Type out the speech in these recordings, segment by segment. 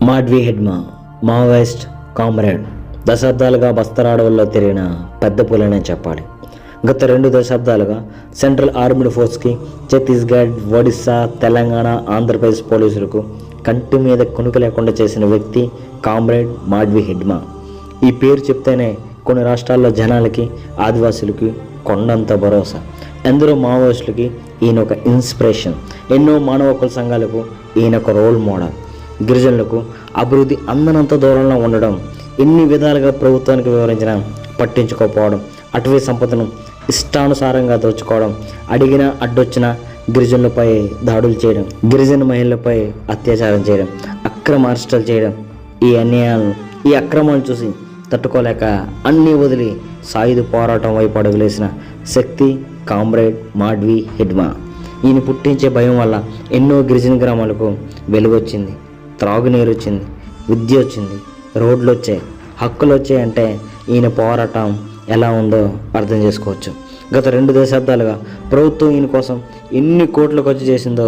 మాడ్వి Hidma Maoist comrade దశాబ్దాలుగా బస్తర్ అడవుల్లో తిరిగిన పెద్ద పులనే చెప్పాలి. గత 2 దశాబ్దాలుగా సెంట్రల్ ఆర్మ్డ్ ఫోర్స్కి, ఛత్తీస్గఢ్, ఒడిస్సా, తెలంగాణ, ఆంధ్రప్రదేశ్ పోలీసులకు కంటి మీద కునుకు లేకుండా చేసిన వ్యక్తి కామ్రేడ్ మాడ్వి హిడ్మా. ఈ పేరు చెప్తేనే కొన్ని రాష్ట్రాల్లో జనాలకి, ఆదివాసులకి కొండంత భరోసా. ఎందరో మావోయిస్టులకి ఈయన ఒక ఇన్స్పిరేషన్. ఎన్నో మానవ హక్కుల సంఘాలకు ఈయన ఒక రోల్ మోడల్. గిరిజనులకు అభివృద్ధి అందనంత దూరంలో ఉండడం, ఎన్ని విధాలుగా ప్రభుత్వానికి వివరించినా పట్టించుకోకపోవడం, అటవీ సంపదను ఇష్టానుసారంగా దోచుకోవడం, అడిగిన అడ్డొచ్చిన గిరిజనులపై దాడులు చేయడం, గిరిజన మహిళలపై అత్యాచారం చేయడం, అక్రమ అరెస్టులు చేయడం, ఈ అక్రమాలను చూసి తట్టుకోలేక అన్నీ వదిలి సాయుధ పోరాటం వైపు అడుగులేసిన శక్తి కామ్రేడ్ మాడ్వి హిడ్మా. ఈయన పుట్టించే భయం వల్ల ఎన్నో గిరిజన గ్రామాలకు వెలుగొచ్చింది, త్రాగునీరు వచ్చింది, విద్య వచ్చింది, రోడ్లు వచ్చాయి, హక్కులు వచ్చాయి. అంటే ఈయన పోరాటం ఎలా ఉందో అర్థం చేసుకోవచ్చు. గత 2 దశాబ్దాలుగా ప్రభుత్వం ఈయన కోసం ఎన్ని కోట్లు ఖర్చు చేసిందో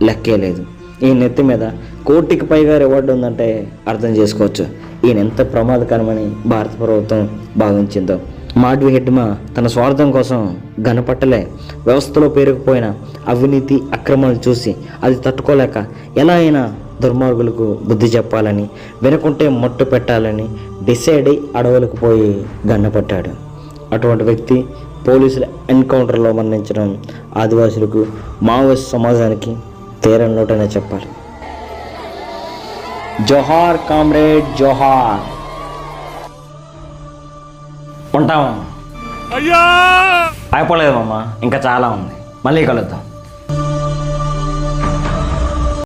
లెక్కే లేదు. ఈయన నెత్తి మీద 1 కోటికి పైగా రివార్డు ఉందంటే అర్థం చేసుకోవచ్చు ఈయన ఎంత ప్రమాదకరమని భారత ప్రభుత్వం భావించిందో. మాడ్వి హిడ్మా తన స్వార్థం కోసం గనపట్టలే. వ్యవస్థలో పేరుకుపోయిన అవినీతి, అక్రమాలు చూసి అది తట్టుకోలేక ఎలా అయినా దుర్మార్గులకు బుద్ధి చెప్పాలని, వెనుకుంటే మట్టు పెట్టాలని డిసైడ్ అయి అడవులకు పోయి గన్నపట్టాడు. అటువంటి వ్యక్తి పోలీసుల ఎన్కౌంటర్లో మరణించడం ఆదివాసులకు, మావోయిస్ట్ సమాజానికి తీరని లోటనే చెప్పాలి. జోహార్ కామ్రేడ్, జోహార్. ఉంటాము. అయిపోలేదు మామ, ఇంకా చాలా ఉంది. మళ్ళీ కలుద్దాం.